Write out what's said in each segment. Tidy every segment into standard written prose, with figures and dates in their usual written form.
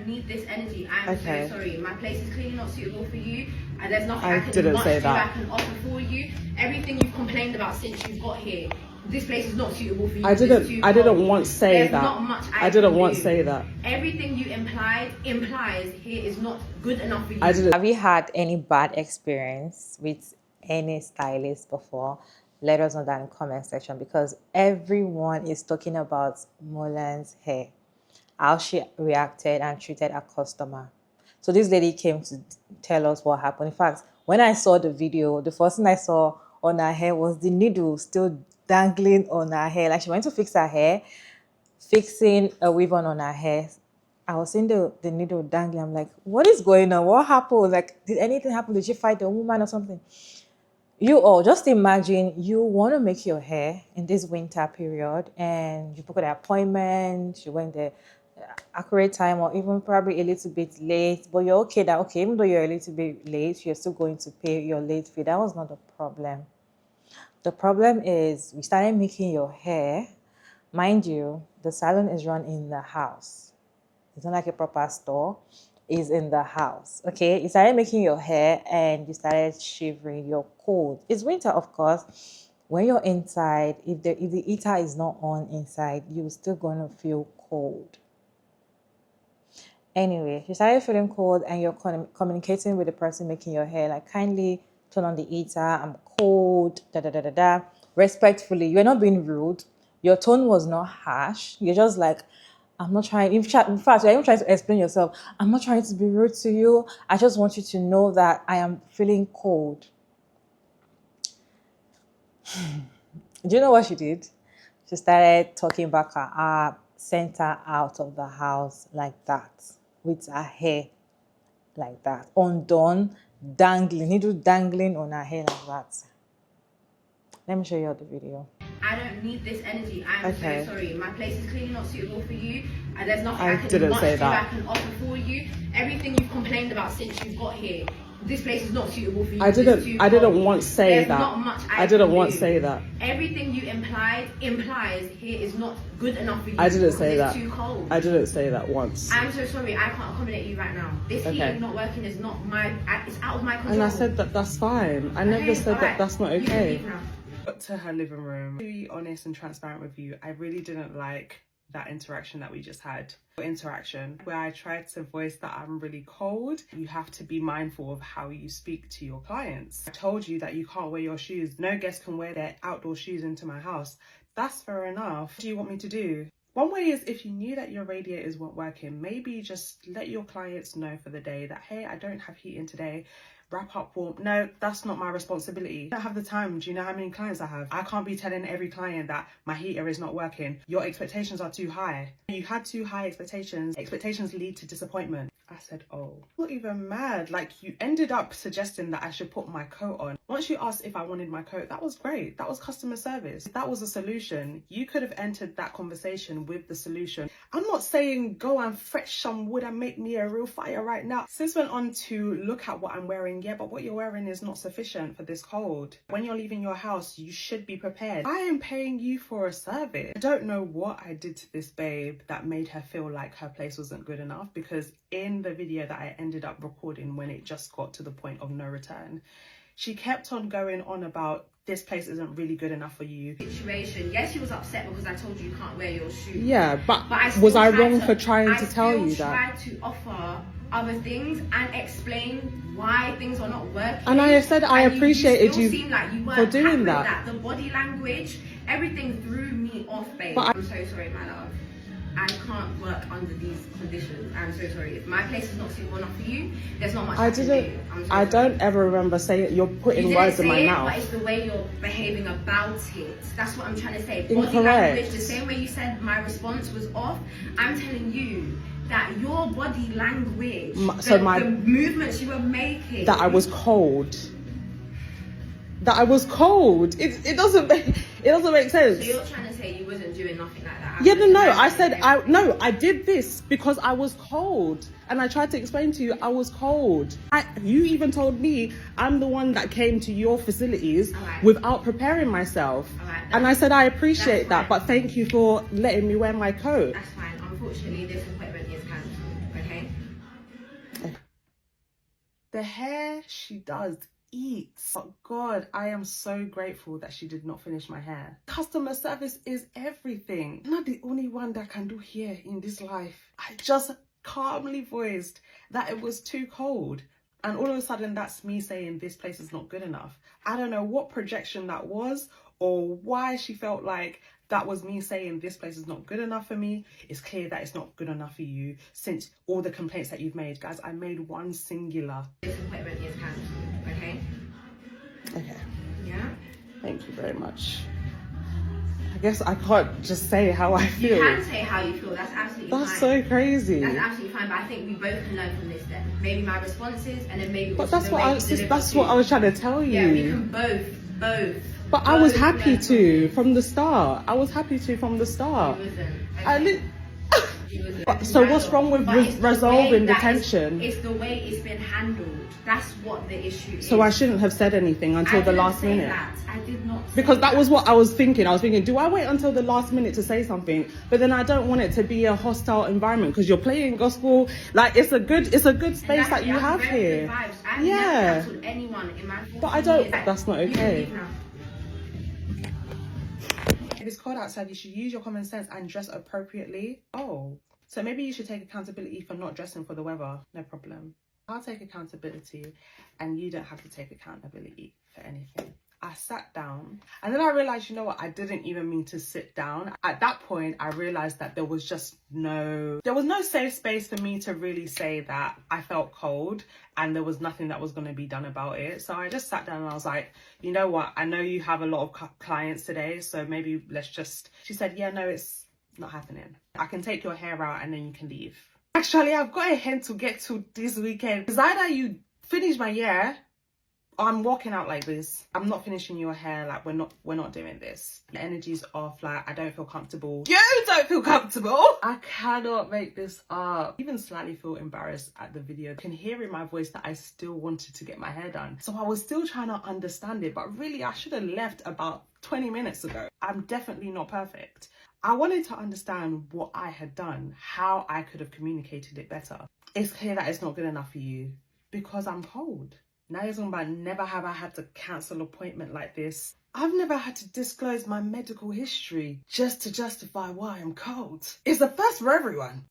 don't need this energy. I'm so sorry. My place is clearly not suitable for you. And there's nothing I I can didn't say that. I can offer for you. Everything you've complained about since you've got here, this place is not suitable for you. I didn't once say that. Not much I didn't once say that. Everything you implies here is not good enough for you. Have you had any bad experience with any stylist before? Let us know that in the comment section, because everyone is talking about Mulan's hair, how she reacted and treated a customer. So this lady came to tell us what happened. In fact, when I saw the video, the first thing I saw on her hair was the needle still dangling on her hair. Like she went to fix her hair, fixing a weave on her hair. I was seeing the needle dangling. I'm like, what is going on? What happened? Like, did anything happen? Did she fight the woman or something? You all just imagine you want to make your hair in this winter period and you book an appointment, you went the accurate time or even probably a little bit late, but you're okay that, okay, even though you're a little bit late, you're still going to pay your late fee. That was not the problem. The problem is we started making your hair. Mind you, the salon is run in the house. It's not like a proper store. Is in the house. Okay, you started making your hair and you started shivering, you're cold. It's winter, of course. When you're inside, if the heater is not on inside, you're still gonna feel cold. Anyway, you started feeling cold and you're communicating with the person making your hair, like, kindly turn on the heater, I'm cold, respectfully. You're not being rude, your tone was not harsh, you're just like, I'm not trying, in fact, you're even trying to explain yourself. I'm not trying to be rude to you. I just want you to know that I am feeling cold. Do you know what she did? She started talking back her up, sent her out of the house like that, with her hair like that, undone, dangling, needle dangling on her hair like that. Let me show you all the video. I don't need this energy. I'm so sorry. My place is clearly not suitable for you. And there's nothing I can offer for you. Everything you've complained about since you've got here, this place is not suitable for you. I didn't once say that. Not much I didn't once say that. Everything you implies here is not good enough for you. I didn't say that. It's too cold. I didn't say that once. I'm so sorry. I can't accommodate you right now. This heating not working is not it's out of my control. And I said that that's fine. I never said that that's not okay. Got to her living room. To be honest and transparent with you, I really didn't like that interaction that we just had. Interaction where I tried to voice that I'm really cold. You have to be mindful of how you speak to your clients. I told you that you can't wear your shoes. No guest can wear their outdoor shoes into my house. That's fair enough. What do you want me to do? One way is, if you knew that your radiators weren't working, maybe just let your clients know for the day that, hey, I don't have heating today. Wrap up warm. No, that's not my responsibility. I don't have the time. Do you know how many clients I have? I can't be telling every client that my heater is not working. Your expectations are too high. You had too high expectations. Expectations lead to disappointment. I said, oh, not even mad. Like, you ended up suggesting that I should put my coat on. Once you asked if I wanted my coat, that was great. That was customer service. That was a solution. You could have entered that conversation with the solution. I'm not saying go and fetch some wood and make me a real fire right now. Sis went on to look at what I'm wearing. Yeah, but what you're wearing is not sufficient for this cold. When you're leaving your house, you should be prepared. I am paying you for a service. I don't know what I did to this babe that made her feel like her place wasn't good enough, because in the video that I ended up recording when it just got to the point of no return, she kept on going on about this place isn't really good enough for you. Situation. Yes, she was upset because I told you you can't wear your shoes. Yeah, but was I wrong for trying to tell you that? I tried to offer other things and explain why things are not working. And I said I appreciated you seem like you for doing that. The body language, everything threw me off, babe. I'm so sorry, my love. I can't work under these conditions. I'm so sorry. If my place is not suitable enough for you, there's not much I can do. I don't ever remember saying you're putting words in my mouth. But it's the way you're behaving about it. That's what I'm trying to say. Incorrect. Body language, the same way you said my response was off, I'm telling you that your body language, the movements you were making, that I was cold. That I was cold. It doesn't make sense. So you're trying to say you wasn't doing nothing like that? Yeah, no. I said I did this because I was cold, and I tried to explain to you I was cold. You even told me I'm the one that came to your facilities without preparing myself, and I said I appreciate that, but thank you for letting me wear my coat. That's fine. Unfortunately, this appointment is cancelled. Okay. The hair she does eats. But God, I am so grateful that she did not finish my hair. Customer service is everything. I'm not the only one that can do hair in this life. I just calmly voiced that it was too cold. And all of a sudden, that's me saying this place is not good enough. I don't know what projection that was or why she felt like that was me saying this place is not good enough for me. It's clear that it's not good enough for you since all the complaints that you've made. Guys, I made one singular. This appointment is cancelled, okay? Okay. Yeah? Thank you very much. I guess I can't just say how I feel. You can say how you feel. That's absolutely fine. That's so crazy. That's absolutely fine. But I think we both can learn from this. Then maybe my responses, and then maybe. But also that's what I was trying to tell you. Yeah, we can both. But I was happy to from the start. I was happy to from the start. You wasn't. Okay. So what's wrong with resolving the tension? It's the way it's been handled. That's what the issue is. So I shouldn't have said anything until the last minute. I did not. Because that was what I was thinking. I was thinking, do I wait until the last minute to say something? But then I don't want it to be a hostile environment because you're playing gospel. Like it's a good space that you have here. I've never cancelled anyone in my. But I don't. That's not okay. If it's cold outside, you should use your common sense and dress appropriately. Oh, so maybe you should take accountability for not dressing for the weather. No problem. I'll take accountability and you don't have to take accountability for anything. I sat down and then I realized, you know what, I didn't even mean to sit down. At that point, I realized that there was no safe space for me to really say that I felt cold and there was nothing that was going to be done about it. So I just sat down and I was like, you know what, I know you have a lot of clients today, so maybe let's just, she said, yeah, no, it's not happening. I can take your hair out and then you can leave. Actually, I've got a hint to get to this weekend. It's either you finish my hair, I'm walking out like this. I'm not finishing your hair. Like we're not doing this. The energy's off. Like I don't feel comfortable. You don't feel comfortable. I cannot make this up. Even slightly feel embarrassed at the video. I can hear in my voice that I still wanted to get my hair done. So I was still trying to understand it, but really I should have left about 20 minutes ago. I'm definitely not perfect. I wanted to understand what I had done, how I could have communicated it better. It's clear that it's not good enough for you because I'm cold. Now you're talking about never have I had to cancel an appointment like this. I've never had to disclose my medical history just to justify why I'm cold. It's the first for everyone.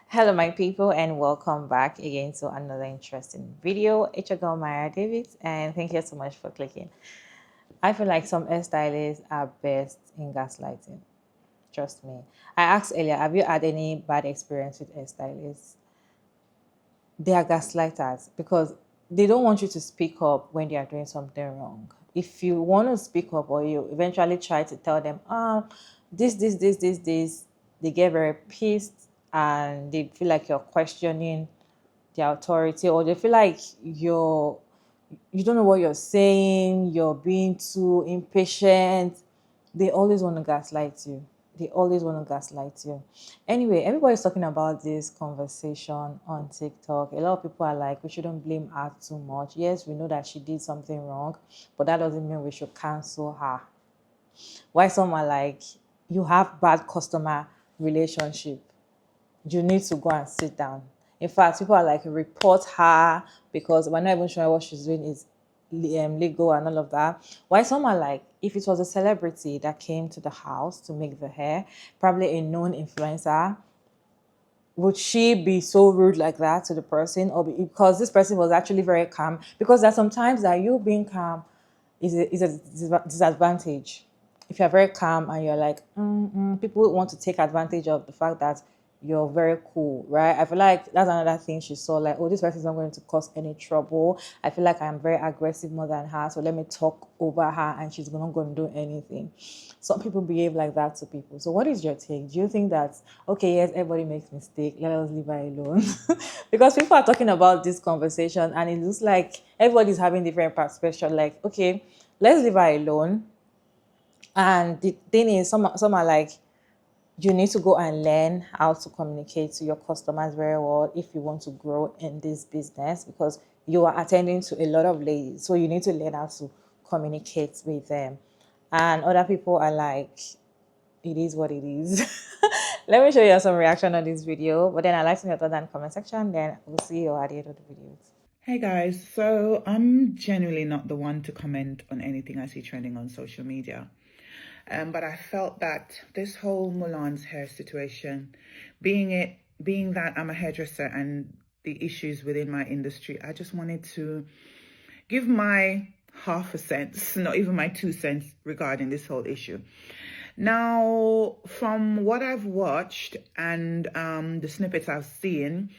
Hello my people and welcome back again to another interesting video. It's your girl Maya Davis and thank you so much for clicking. I feel like some hairstylists are best in gaslighting. Trust me. I asked earlier, have you had any bad experience with hairstylists? They are gaslighters because they don't want you to speak up when they are doing something wrong. If you want to speak up or you eventually try to tell them, this, they get very pissed and they feel like you're questioning their authority, or they feel like you don't know what you're saying, you're being too impatient. They always want to gaslight you. Anyway, everybody's talking about this conversation on TikTok. A lot of people are like, we shouldn't blame her too much. Yes, we know that she did something wrong, but that doesn't mean we should cancel her. Why some are like, you have bad customer relationship. You need to go and sit down. In fact, people are like, report her because we're not even sure what she's doing is legal and all of that. Why some are like, if it was a celebrity that came to the house to make the hair, probably a known influencer, would she be so rude like that to the person? Or because this person was actually very calm? Because there's sometimes that you being calm is a disadvantage. If you're very calm and you're like, people want to take advantage of the fact that you're very cool, right? I feel like that's another thing she saw, like, oh, this person is not going to cause any trouble. I feel like I'm very aggressive more than her, so let me talk over her and she's not going to do anything. Some people behave like that to people. So what is your take? Do you think that, okay, yes, everybody makes mistake, let us leave her alone? Because people are talking about this conversation and it looks like everybody's having different perspectives. Like, okay, let's leave her alone. And the thing is, some are like, you need to go and learn how to communicate to your customers very well if you want to grow in this business, because you are attending to a lot of ladies. So you need to learn how to communicate with them. And other people are like, it is what it is. Let me show you some reaction on this video. But then I'd like to know your thoughts in the comment section. Then we'll see you at the end of the video. Hey guys, so I'm generally not the one to comment on anything I see trending on social media. But I felt that this whole Mulan's hair situation, being that I'm a hairdresser and the issues within my industry, I just wanted to give my half a cent, not even my 2 cents regarding this whole issue. Now, from what I've watched and the snippets I've seen,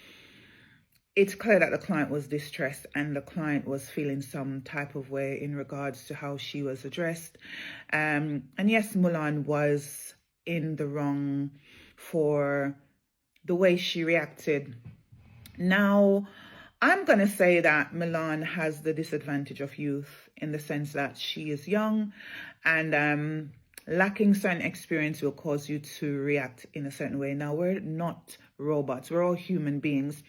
it's clear that the client was distressed and the client was feeling some type of way in regards to how she was addressed. And yes, Mulan was in the wrong for the way she reacted. Now, I'm going to say that Mulan has the disadvantage of youth in the sense that she is young and lacking certain experience will cause you to react in a certain way. Now, we're not robots. We're all human beings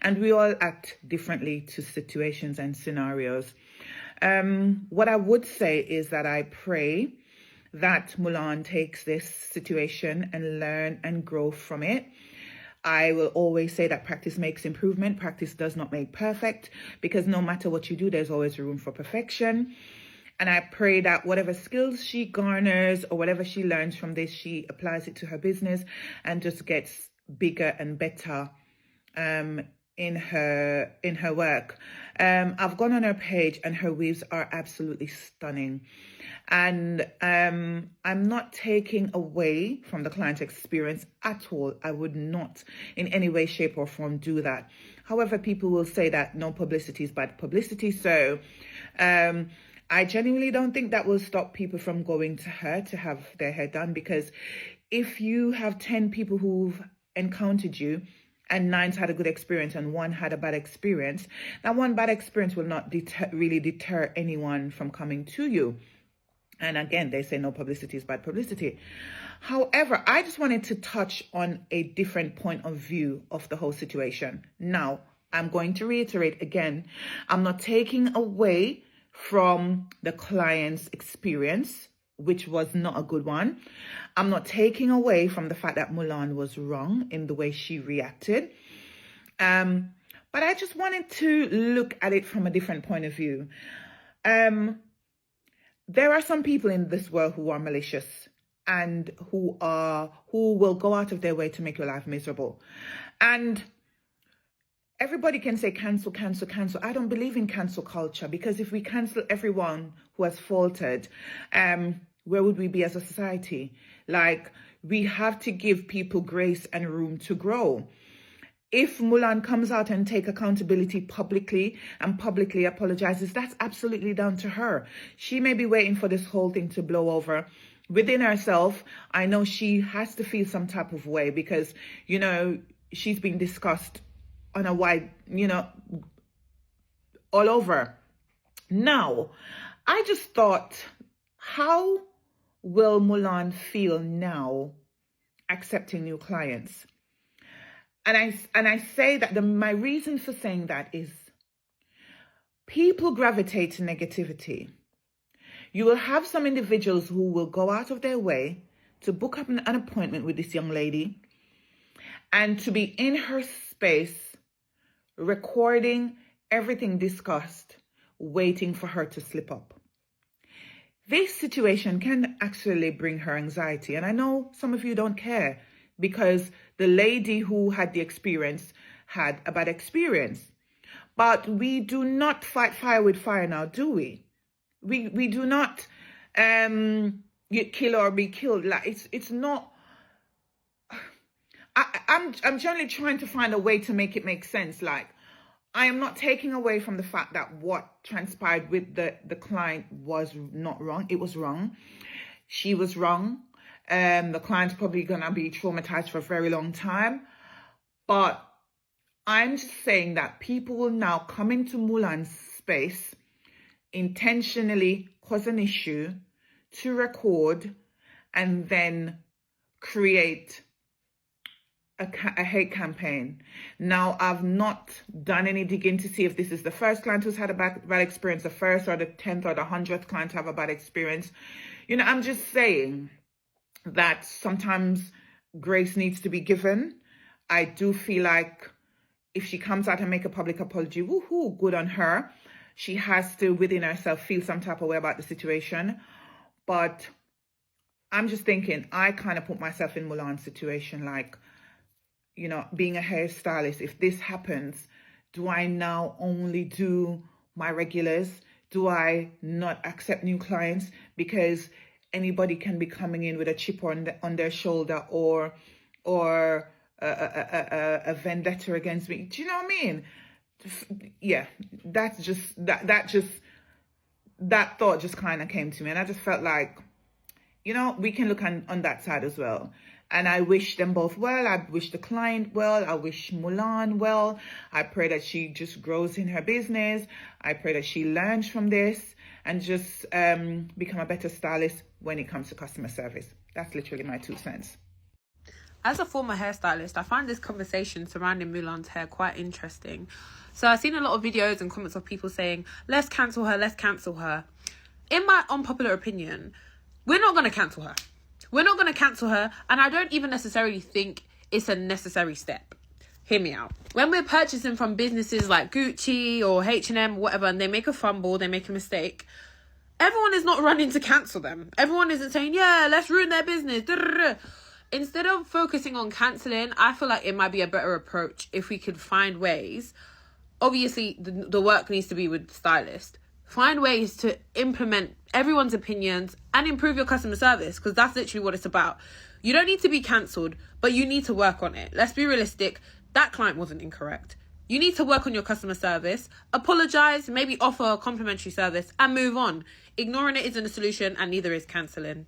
and we all act differently to situations and scenarios. What I would say is that I pray that Mulan takes this situation and learn and grow from it. I will always say that practice makes improvement. Practice does not make perfect, because no matter what you do, there's always room for perfection. And I pray that whatever skills she garners or whatever she learns from this, she applies it to her business and just gets bigger and better in her work. I've gone on her page and her weaves are absolutely stunning. And I'm not taking away from the client's experience at all. I would not in any way, shape or form do that. However, people will say that no publicity is bad publicity. So I genuinely don't think that will stop people from going to her to have their hair done, because if you have 10 people who've encountered you and 9's had a good experience and 1 had a bad experience, that 1 bad experience will not really deter anyone from coming to you. And again, they say no publicity is bad publicity. However, I just wanted to touch on a different point of view of the whole situation. Now, I'm going to reiterate again, I'm not taking away from the client's experience, which was not a good one. I'm not taking away from the fact that Mulan was wrong in the way she reacted. But I just wanted to look at it from a different point of view. There are some people in this world who are malicious and who will go out of their way to make your life miserable. And everybody can say cancel, cancel, cancel. I don't believe in cancel culture, because if we cancel everyone who has faltered, where would we be as a society? Like, we have to give people grace and room to grow. If Mulan comes out and take accountability publicly and publicly apologizes, that's absolutely down to her. She may be waiting for this whole thing to blow over. Within herself, I know she has to feel some type of way because, you know, she's been discussed on a wide, you know, all over. Now, I just thought, how will Mulan feel now accepting new clients? And I say that my reason for saying that is people gravitate to negativity. You will have some individuals who will go out of their way to book up an appointment with this young lady and to be in her space, recording everything discussed, waiting for her to slip up. This situation can actually bring her anxiety. And I know some of you don't care because the lady who had the experience had a bad experience. But we do not fight fire with fire now, do we? We do not get kill or be killed. Like it's not. I'm generally trying to find a way to make it make sense. Like, I am not taking away from the fact that what transpired with the client was not wrong. It was wrong. She was wrong. The client's probably gonna be traumatized for a very long time. But I'm just saying that people will now come into Mulan's space, intentionally cause an issue to record and then create a hate campaign. Now, I've not done any digging to see if this is the first client who's had a bad experience, the first or the 10th or the 100th client to have a bad experience. You know, I'm just saying that sometimes grace needs to be given. I do feel like if she comes out and make a public apology, woohoo, good on her. She has to, within herself, feel some type of way about the situation. But I'm just thinking, I kind of put myself in Mulan's situation, like, you know, being a hairstylist, if this happens, do I now only do my regulars? Do I not accept new clients because anybody can be coming in with a chip on their shoulder or a vendetta against me? Do you know what I mean? Yeah, that thought just kind of came to me, and I just felt like, you know, we can look on that side as well. And I wish them both well. I wish the client well. I wish Mulan well. I pray that she just grows in her business. I pray that she learns from this and just become a better stylist when it comes to customer service. That's literally my 2 cents. As a former hairstylist, I find this conversation surrounding Mulan's hair quite interesting. So I've seen a lot of videos and comments of people saying, let's cancel her, let's cancel her. In my unpopular opinion, we're not going to cancel her. We're not going to cancel her, and I don't even necessarily think it's a necessary step. Hear me out. When we're purchasing from businesses like Gucci or H&M, whatever, and they make a fumble, they make a mistake, everyone is not running to cancel them. Everyone isn't saying, yeah, let's ruin their business. Instead of focusing on cancelling, I feel like it might be a better approach if we could find ways. Obviously, the work needs to be with stylists. Find ways to implement everyone's opinions and improve your customer service, because that's literally what it's about. You don't need to be cancelled, but you need to work on it. Let's be realistic. That client wasn't incorrect. You need to work on your customer service, apologise, maybe offer a complimentary service and move on. Ignoring it isn't a solution, and neither is cancelling.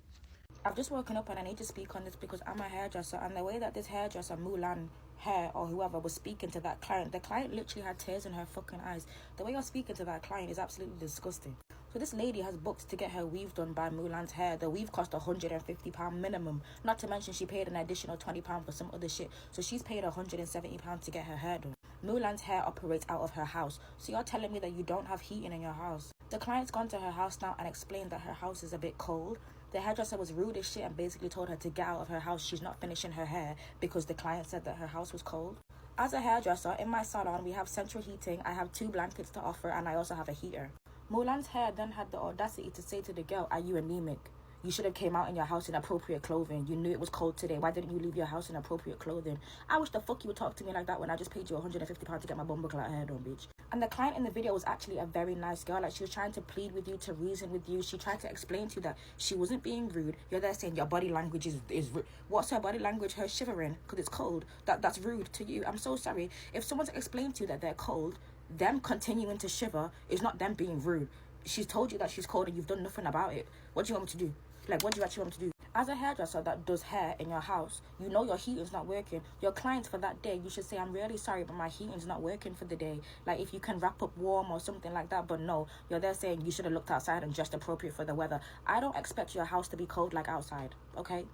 I've just woken up and I need to speak on this because I'm a hairdresser, and the way that this hairdresser, Mulan Hair or whoever, was speaking to that client, the client literally had tears in her fucking eyes. The way you're speaking to that client is absolutely disgusting. So this lady has booked to get her weave done by Mulan's Hair. The weave cost £150 minimum. Not to mention she paid an additional £20 for some other shit. So she's paid £170 to get her hair done. Mulan's Hair operates out of her house. So you're telling me that you don't have heating in your house? The client's gone to her house now and explained that her house is a bit cold. The hairdresser was rude as shit and basically told her to get out of her house. She's not finishing her hair because the client said that her house was cold. As a hairdresser, in my salon, we have central heating. I have 2 blankets to offer, and I also have a heater. Mulan's Hair then had the audacity to say to the girl, are you anemic? You should have came out in your house in appropriate clothing. You knew it was cold today. Why didn't you leave your house in appropriate clothing? I wish the fuck you would talk to me like that when I just paid you £150 to get my bumbleclot hair done, bitch. And the client in the video was actually a very nice girl. Like, she was trying to plead with you, to reason with you. She tried to explain to you that she wasn't being rude. You're there saying your body language is rude. What's her body language? Her shivering because it's cold. That's rude to you. I'm so sorry. If someone's explained to you that they're cold, them continuing to shiver is not them being rude. She's told you that she's cold and you've done nothing about it. What do you want me to do? Like, what do you actually want me to do? As a hairdresser that does hair in your house, you know your heating's not working. Your clients for that day, you should say, I'm really sorry, but my heating's not working for the day. Like, if you can wrap up warm or something like that. But no, you're there saying you should have looked outside and dressed appropriate for the weather. I don't expect your house to be cold like outside, okay?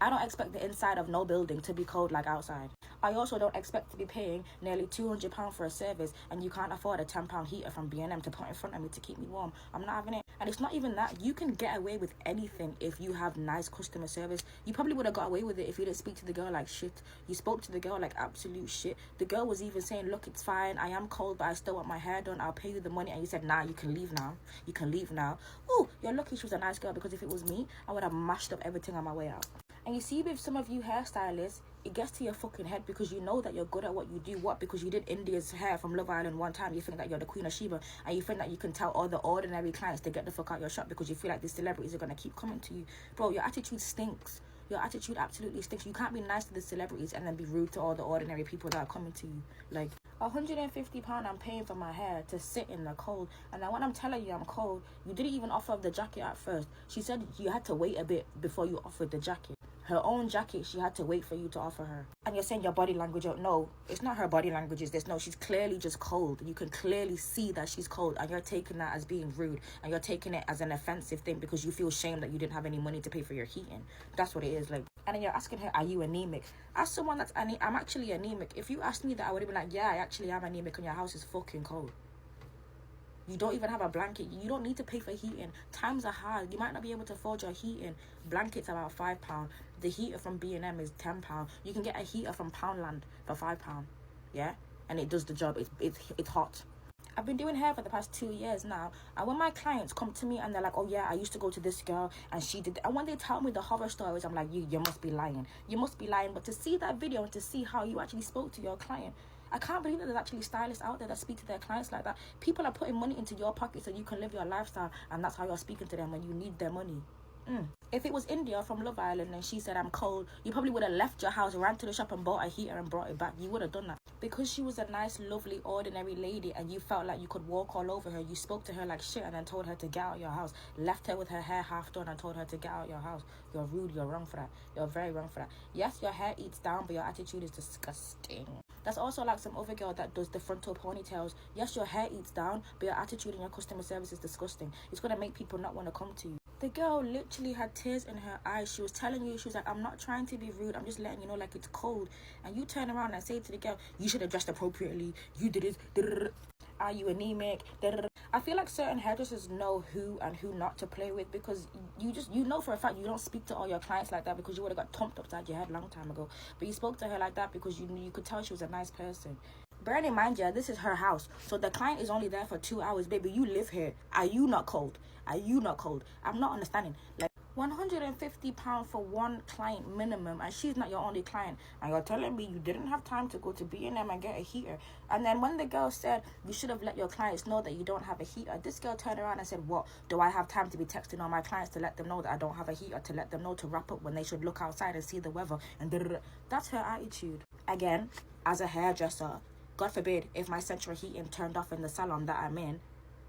I don't expect the inside of no building to be cold like outside. I also don't expect to be paying nearly £200 for a service and you can't afford a £10 heater from B&M to put in front of me to keep me warm. I'm not having it. And it's not even that. You can get away with anything if you have nice customer service. You probably would have got away with it if you didn't speak to the girl like shit. You spoke to the girl like absolute shit. The girl was even saying, look, it's fine. I am cold, but I still want my hair done. I'll pay you the money. And you said, nah, you can leave now. You can leave now. Ooh, you're lucky she was a nice girl, because if it was me, I would have mashed up everything on my way out. And you see, with some of you hairstylists, it gets to your fucking head because you know that you're good at what you do. What? Because you did India's hair from Love Island one time. You think that you're the Queen of Sheba, and you think that you can tell all the ordinary clients to get the fuck out your shop because you feel like these celebrities are going to keep coming to you. Bro, your attitude stinks. Your attitude absolutely stinks. You can't be nice to the celebrities and then be rude to all the ordinary people that are coming to you. Like, £150 I'm paying for my hair to sit in the cold. And then when I'm telling you I'm cold, you didn't even offer the jacket at first. She said you had to wait a bit before you offered the jacket. Her own jacket, she had to wait for you to offer her. And you're saying your body language, no, it's not her body language, is this. No, she's clearly just cold. You can clearly see that she's cold, and you're taking that as being rude, and you're taking it as an offensive thing because you feel shame that you didn't have any money to pay for your heating. That's what it is, like. And then you're asking her, are you anemic? As someone that's I'm actually anemic. If you asked me that, I would have been like, yeah, I actually am anemic, and your house is fucking cold. You don't even have a blanket. You don't need to pay for heating. Times are hard. You might not be able to afford your heating. Blankets are about £5. The heater from B&M is £10. You can get a heater from Poundland for £5. Yeah? and it does the job. It's hot. I've been doing hair for the past 2 years now, and when my clients come to me and they're like, oh yeah, I used to go to this girl and she did, and when they tell me the horror stories, I'm like, you must be lying. You must be lying. But to see that video and to see how you actually spoke to your client, I can't believe that there's actually stylists out there that speak to their clients like that. People are putting money into your pocket so you can live your lifestyle, and that's how you're speaking to them when you need their money. If it was India from Love Island and she said I'm cold, you probably would have left your house, ran to the shop and bought a heater and brought it back. You would have done that. Because she was a nice, lovely, ordinary lady and you felt like you could walk all over her, you spoke to her like shit and then told her to get out of your house. Left her with her hair half done and told her to get out of your house. You're rude, you're wrong for that. You're very wrong for that. Yes, your hair eats down, but your attitude is disgusting. That's also like some other girl that does the frontal ponytails. Yes, your hair eats down, but your attitude and your customer service is disgusting. It's going to make people not want to come to you. The girl literally had tears in her eyes. She was telling you, she was like, I'm not trying to be rude. I'm just letting you know, like, it's cold. And you turn around and say to the girl, you should have dressed appropriately. You did this. Are you anemic? I feel like certain hairdressers know who and who not to play with, because you know for a fact you don't speak to all your clients like that, because you would have got thumped upside your head a long time ago. But you spoke to her like that because you could tell she was a nice person. Bearing in mind, yeah, this is her house. So the client is only there for 2 hours. Baby, you live here. Are you not cold? Are you not cold? I'm not understanding. Like, £150 for one client minimum, and she's not your only client, and you're telling me you didn't have time to go to B&M and get a heater. And then when the girl said you should have let your clients know that you don't have a heater, this girl turned around and said, what, do I have time to be texting all my clients to let them know that I don't have a heater, to let them know to wrap up when they should look outside and see the weather? And that's her attitude. Again, as a hairdresser, God forbid if my central heating turned off in the salon that I'm in,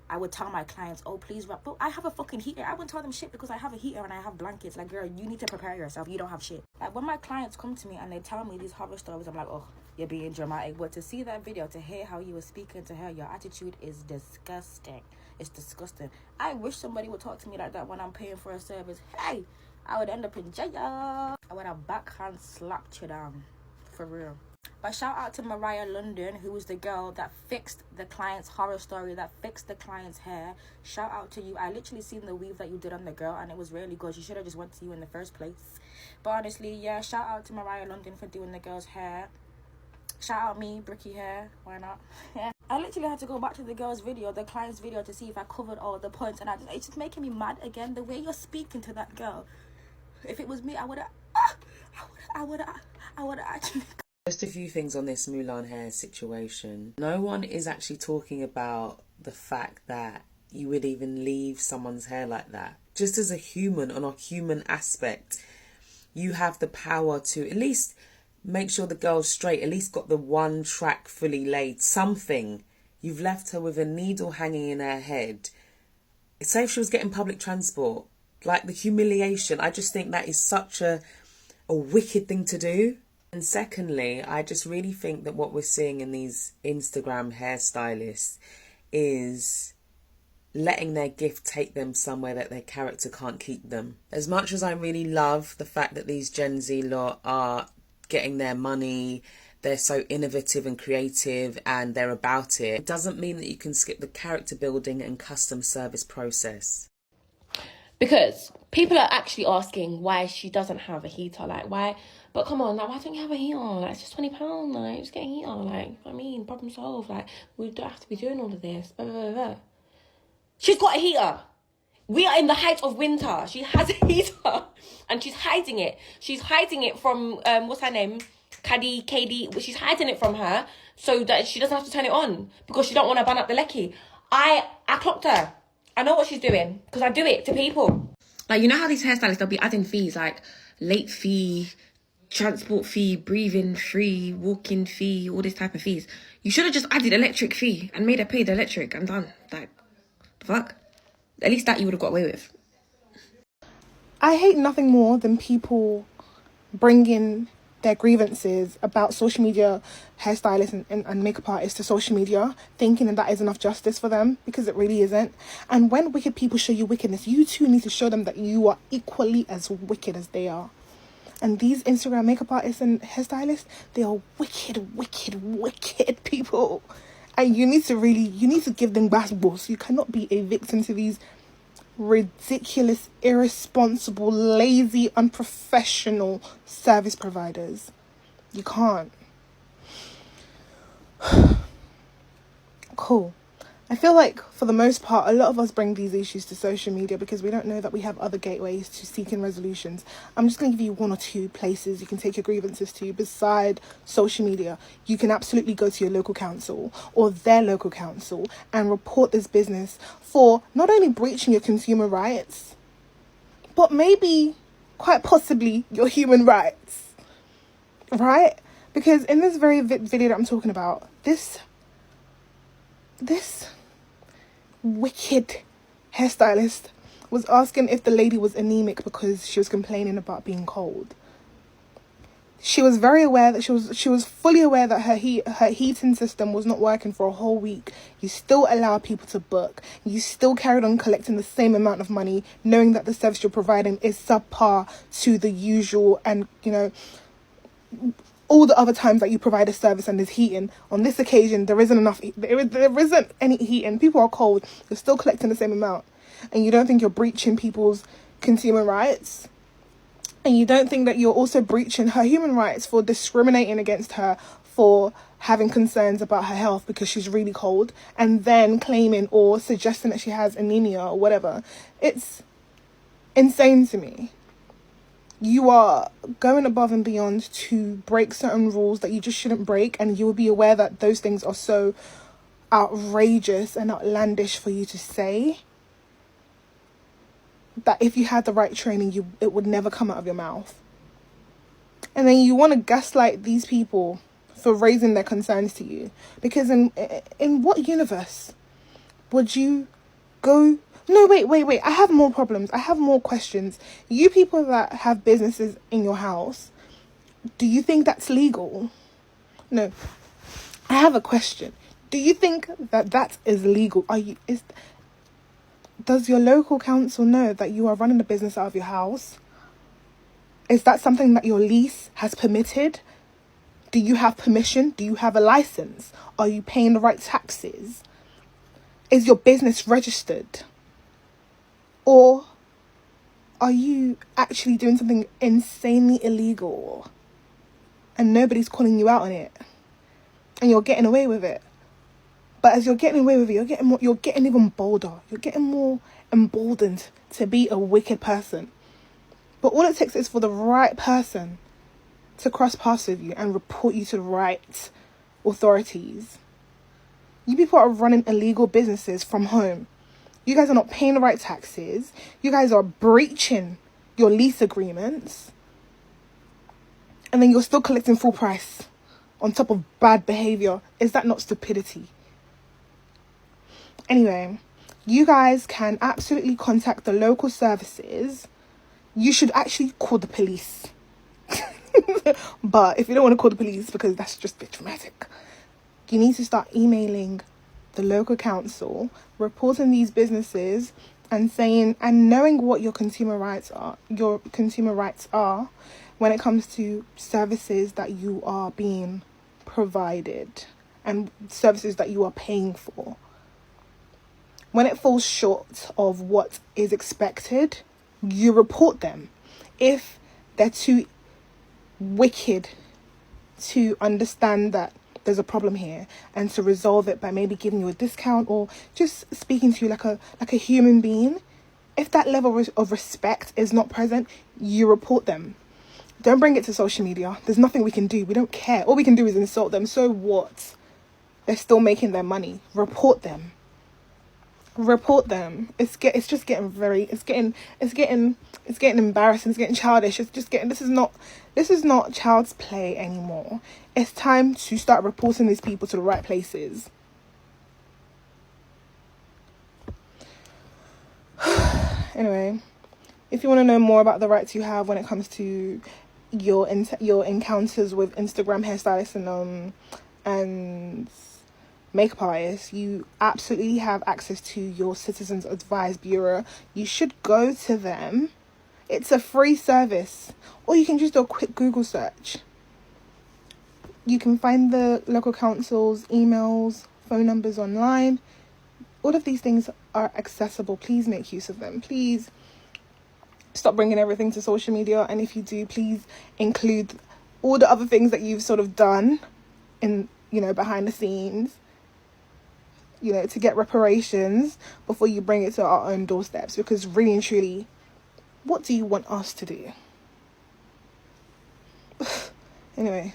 I would tell my clients, oh, please wrap. But I have a fucking heater. I wouldn't tell them shit because I have a heater and I have blankets. Like, girl, you need to prepare yourself. You don't have shit. Like, when my clients come to me and they tell me these horror stories, I'm like, oh, you're being dramatic. But to see that video, to hear how you were speaking to her, your attitude is disgusting. It's disgusting. I wish somebody would talk to me like that when I'm paying for a service. Hey, I would end up in jail. I would have backhand slapped you down. For real. But shout out to Mariah London, who was the girl that fixed the client's horror story, that fixed the client's hair. Shout out to you. I literally seen the weave that you did on the girl and it was really good. She should have just went to you in the first place. But honestly, yeah, shout out to Mariah London for doing the girl's hair. Shout out me, Bricky hair. Why not? Yeah. I literally had to go back to the girl's video, the client's video, to see if I covered all the points, and it's just making me mad again. The way you're speaking to that girl. If it was me, I would have actually. Just a few things on this Mulan hair situation. No one is actually talking about the fact that you would even leave someone's hair like that. Just as a human, on a human aspect, you have the power to at least make sure the girl's straight, at least got the one track fully laid, something. You've left her with a needle hanging in her head. Say if she was getting public transport, like the humiliation. I just think that is such a wicked thing to do. And secondly, I just really think that what we're seeing in these Instagram hairstylists is letting their gift take them somewhere that their character can't keep them. As much as I really love the fact that these Gen Z lot are getting their money, they're so innovative and creative and they're about it, it doesn't mean that you can skip the character building and custom service process. Because people are actually asking why she doesn't have a heater. Like, why? But come on, like, why don't you have a heater? Like, it's just £20. Like, just get a heater. Like, I mean, problem solved. Like, we don't have to be doing all of this. Blah, blah, blah. She's got a heater. We are in the height of winter. She has a heater. And she's hiding it. She's hiding it from, what's her name? KD. She's hiding it from her so that she doesn't have to turn it on. Because she don't want to ban up the lecky. I clocked her. I know what she's doing because I do it to people. Like, you know how these hairstylists, they'll be adding fees like late fee, transport fee, breathing fee, walk-in fee, all this type of fees. You should have just added electric fee and made her pay the electric and done. Like, the fuck? At least that you would have got away with. I hate nothing more than people bringing their grievances about social media hairstylists and makeup artists to social media, thinking that is enough justice for them, because it really isn't. And when wicked people show you wickedness, you too need to show them that you are equally as wicked as they are. And these Instagram makeup artists and hairstylists, they are wicked people. And you need to give them basketballs. You cannot be a victim to these ridiculous, irresponsible, lazy, unprofessional service providers. You can't. Cool. I feel like for the most part, a lot of us bring these issues to social media because we don't know that we have other gateways to seeking resolutions. I'm just going to give you 1 or 2 places you can take your grievances to beside social media. You can absolutely go to your local council or their local council and report this business for not only breaching your consumer rights, but maybe, quite possibly, your human rights. Right? Because in this very video that I'm talking about, this wicked hairstylist was asking if the lady was anemic because she was complaining about being cold. She was very aware that she was fully aware that her heating system was not working for a whole week. You still allow people to book. You still carried on collecting the same amount of money, knowing that the service you're providing is subpar to the usual, and all the other times that you provide a service and there's heating. On this occasion, there isn't enough. There isn't any heating. People are cold. You're still collecting the same amount, and you don't think you're breaching people's consumer rights, and you don't think that you're also breaching her human rights for discriminating against her for having concerns about her health because she's really cold, and then claiming or suggesting that she has anemia or whatever. It's insane to me. You are going above and beyond to break certain rules that you just shouldn't break, and you will be aware that those things are so outrageous and outlandish for you to say that if you had the right training, it would never come out of your mouth. And then you want to gaslight these people for raising their concerns to you, because in what universe would you go? No, wait. I have more problems. I have more questions. You people that have businesses in your house, do you think that's legal? No. I have a question. Do you think that is legal? Does your local council know that you are running a business out of your house? Is that something that your lease has permitted? Do you have permission? Do you have a license? Are you paying the right taxes? Is your business registered? Or are you actually doing something insanely illegal and nobody's calling you out on it, and you're getting away with it? But as you're getting away with it, you're getting even bolder. You're getting more emboldened to be a wicked person. But all it takes is for the right person to cross paths with you and report you to the right authorities. You people are running illegal businesses from home. You guys are not paying the right taxes. You guys are breaching your lease agreements. And then you're still collecting full price on top of bad behavior. Is that not stupidity? Anyway, you guys can absolutely contact the local services. You should actually call the police. But if you don't want to call the police because that's just a bit dramatic, you need to start emailing the local council, reporting these businesses and saying, and knowing what your consumer rights are when it comes to services that you are being provided and services that you are paying for. When it falls short of what is expected, you report them. If they're too wicked to understand that there's a problem here and to resolve it by maybe giving you a discount or just speaking to you like a human being, if that level of respect is not present, you report them. Don't bring it to social media. There's nothing we can do. We don't care. All we can do is insult them. So what? They're still making their money. Report them. It's getting embarrassing. It's getting childish. This is not child's play anymore. It's time to start reporting these people to the right places. Anyway, if you want to know more about the rights you have when it comes to your encounters with Instagram hairstylists and makeup artists, you absolutely have access to your Citizens Advice Bureau. You should go to them. It's a free service, or you can just do a quick Google search. You can find the local council's emails, phone numbers online. All of these things are accessible. Please make use of them. Please stop bringing everything to social media, and if you do, please include all the other things that you've sort of done in behind the scenes, to get reparations before you bring it to our own doorsteps. Because really and truly, what do you want us to do? Anyway,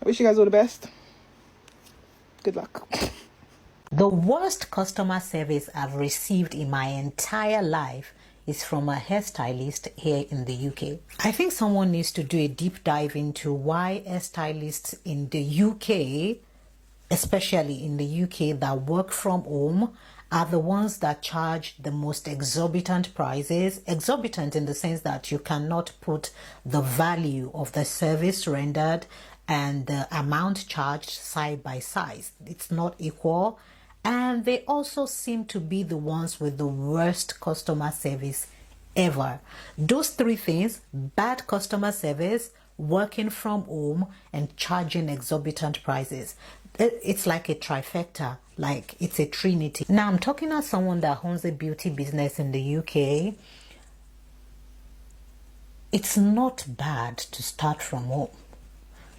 I wish you guys all the best. Good luck. The worst customer service I've received in my entire life is from a hairstylist here in the UK. I think someone needs to do a deep dive into why hairstylists in the UK, especially in the UK, that work from home are the ones that charge the most exorbitant prices. Exorbitant in the sense that you cannot put the value of the service rendered and the amount charged side by side. It's not equal. And they also seem to be the ones with the worst customer service ever. Those three things: bad customer service, working from home, and charging exorbitant prices. It's like a trifecta, like it's a trinity. Now I'm talking as someone that owns a beauty business in the UK. It's not bad to start from home.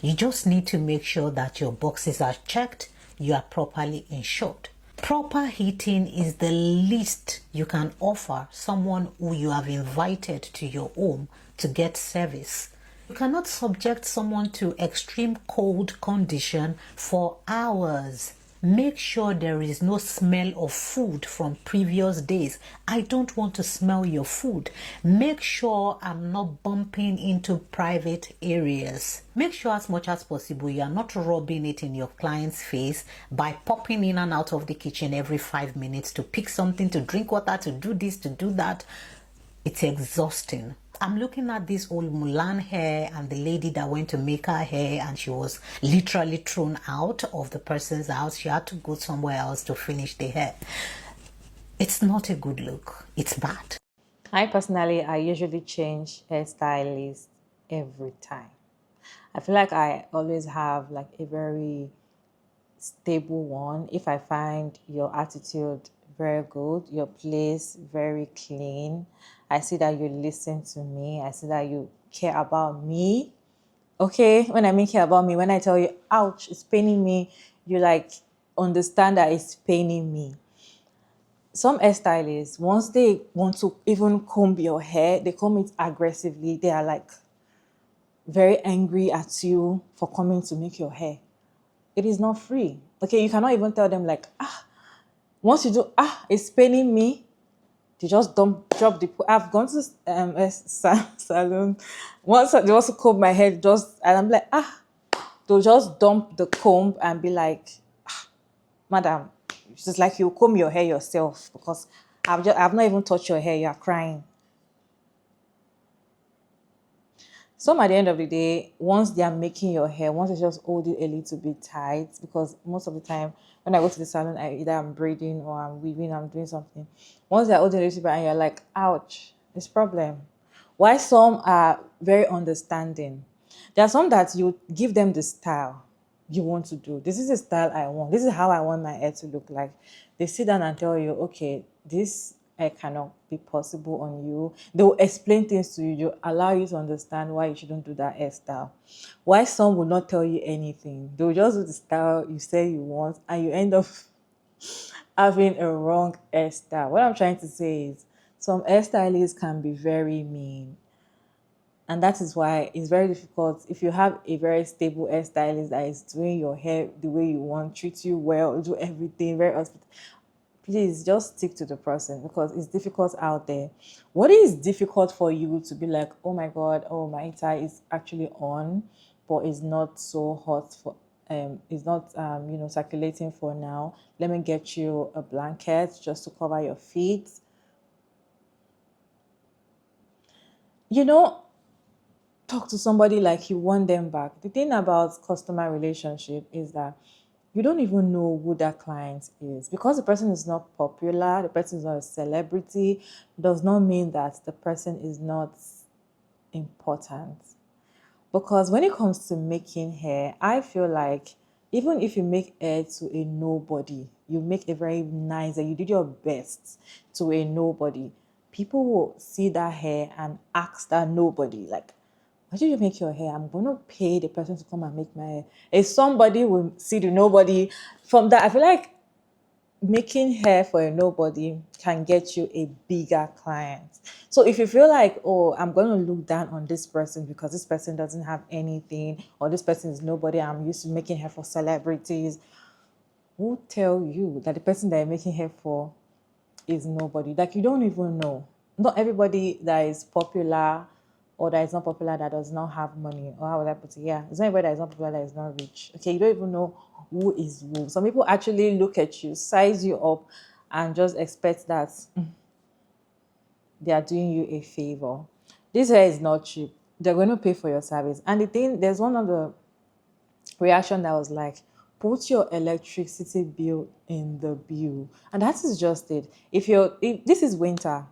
You just need to make sure that your boxes are checked, you are properly insured. Proper heating is the least you can offer someone who you have invited to your home to get service. You cannot subject someone to extreme cold condition for hours. Make sure there is no smell of food from previous days. I don't want to smell your food. Make sure I'm not bumping into private areas. Make sure as much as possible you are not rubbing it in your client's face by popping in and out of the kitchen every 5 minutes to pick something, to drink water, to do this, to do that. It's exhausting. I'm looking at this old Mulan hair and the lady that went to make her hair, and she was literally thrown out of the person's house. She had to go somewhere else to finish the hair. It's not a good look. It's bad. I personally, I usually change hairstylists every time. I feel like I always have like a very stable one. If I find your attitude very good, your place very clean, I see that you listen to me, I see that you care about me. Okay, when I mean care about me, when I tell you, ouch, it's paining me, you like understand that it's paining me. Some hairstylists, once they want to even comb your hair, they comb it aggressively. They are like very angry at you for coming to make your hair. It is not free. Okay, you cannot even tell them like, once you do, it's paining me, they just drop the. I've gone to a salon once. They also comb my hair, and I'm like, they'll just dump the comb and be like, madam, it's just like you comb your hair yourself, because I've not even touched your hair. You are crying. So at the end of the day, once they are making your hair, once they just hold it a little bit tight, because most of the time when I go to the salon, either I'm braiding or I'm weaving, I'm doing something. Once they're holding it a little bit and you're like, ouch, it's a problem. Why some are very understanding. There are some that you give them the style you want to do. This is the style I want. This is how I want my hair to look like. They sit down and tell you, okay, this hair cannot be possible on you. They will explain things to you. They'll allow you to understand why you shouldn't do that hairstyle. Why some will not tell you anything. They'll just do the style you say you want, and you end up having a wrong hairstyle. What I'm trying to say is some hairstylists can be very mean. And that is why it's very difficult if you have a very stable hairstylist that is doing your hair the way you want, treat you well, do everything very hospital. Please just stick to the person, because it's difficult out there. What is difficult for you to be like, oh my God, oh my tie is actually on, but it's not so hot for it's not circulating for now. Let me get you a blanket just to cover your feet. Talk to somebody like you want them back. The thing about customer relationship is that you don't even know who that client is. Because the person is not popular, the person is not a celebrity, does not mean that the person is not important. Because when it comes to making hair, I feel like even if you make hair to a nobody, you make a very nice, and you did your best to a nobody, people will see that hair and ask that nobody, like, why did you make your hair? I'm going to pay the person to come and make my hair. If somebody will see the nobody, from that, I feel like making hair for a nobody can get you a bigger client. So if you feel like, oh, I'm going to look down on this person because this person doesn't have anything, or this person is nobody, I'm used to making hair for celebrities, who tell you that the person that you're making hair for is nobody? Like, you don't even know. Not everybody that is popular or that is not popular that does not have money, or how would I put it? Yeah, it's not everybody that is not popular that is not rich. Okay, you don't even know who is who. Some people actually look at you, size you up, and just expect that they are doing you a favor. This hair is not cheap. They're going to pay for your service. And the thing, there's one of the reaction that was like, put your electricity bill in the bill. And that is just it. If this is winter,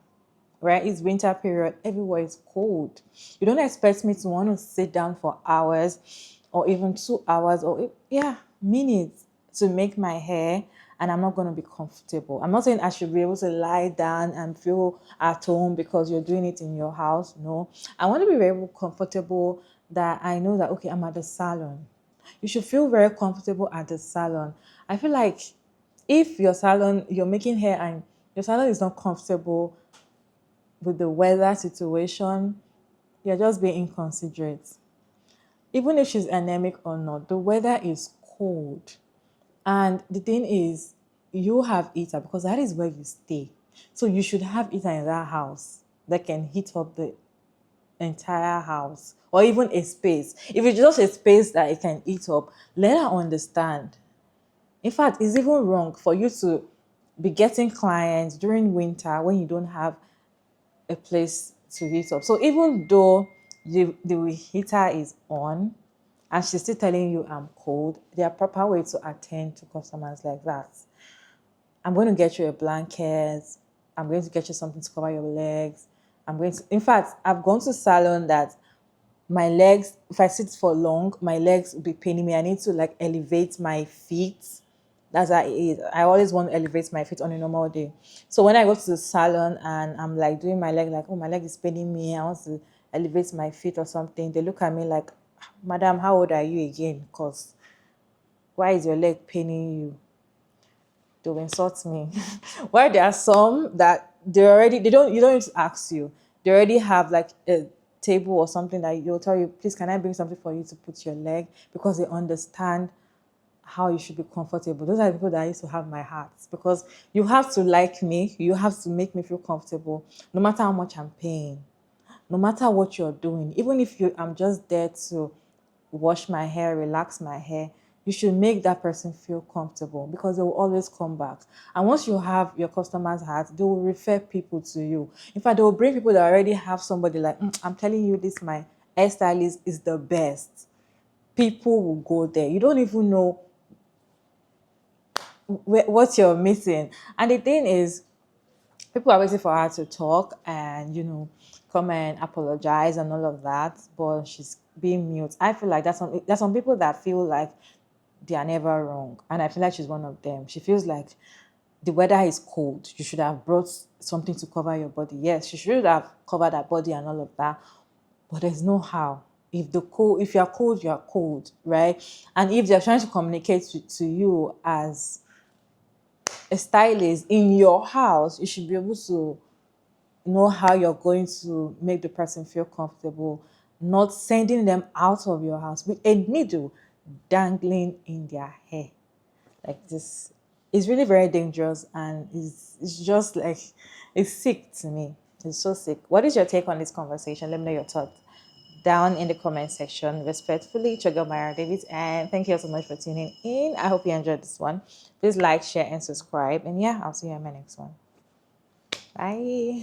right? It's winter period. Everywhere is cold. You don't expect me to want to sit down for hours or even 2 hours or minutes to make my hair, and I'm not going to be comfortable. I'm not saying I should be able to lie down and feel at home because you're doing it in your house. No, I want to be very comfortable, that I know that, okay, I'm at the salon. You should feel very comfortable at the salon. I feel like if you're making hair and your salon is not comfortable with the weather situation, you're just being inconsiderate. Even if she's anemic or not, the weather is cold. And the thing is, you have heater because that is where you stay. So you should have heater in that house that can heat up the entire house, or even a space. If it's just a space that it can eat up, let her understand. In fact, it's even wrong for you to be getting clients during winter when you don't have a place to heat up. So even though the heater is on and she's still telling you I'm cold, there are proper ways to attend to customers like that. I'm going to get you a blanket. I'm going to get you something to cover your legs. In fact, I've gone to salon that my legs, if I sit for long, my legs will be paining me. I need to like elevate my feet. That's how it is. I always want to elevate my feet on a normal day. So when I go to the salon and I'm like doing my leg, like, oh, my leg is paining me, I want to elevate my feet or something, they look at me like, madam, how old are you again? Because why is your leg paining you? They'll insult me. Why there are some that you don't need to ask you. They already have like a table or something that you'll tell you, please, can I bring something for you to put your leg? Because they understand how you should be comfortable. Those are the people that I used to have my heart, because you have to like me, you have to make me feel comfortable, no matter how much I'm paying, no matter what you're doing. Even if I'm just there to wash my hair, relax my hair, you should make that person feel comfortable, because they will always come back. And once you have your customers' heart, they will refer people to you. In fact, they will bring people that already have somebody like, I'm telling you, this my hairstylist is the best. People will go there. You don't even know what you're missing. And the thing is, people are waiting for her to talk and, come and apologize and all of that, but she's being mute. I feel like there's some people that feel like they are never wrong, and I feel like she's one of them. She feels like the weather is cold, you should have brought something to cover your body. Yes, she should have covered her body and all of that, but there's no how. If you're cold, you're cold, right? And if they're trying to communicate to you as a stylist in your house, you should be able to know how you're going to make the person feel comfortable, not sending them out of your house with a needle dangling in their hair like this. Is really very dangerous, and it's just like, it's sick to me. It's so sick. What is your take on this conversation? Let me know your thoughts down in the comment section. Respectfully, Chogomara David, and thank you so much for tuning in. I hope you enjoyed this one. Please like, share, and subscribe. And yeah, I'll see you in my next one. Bye.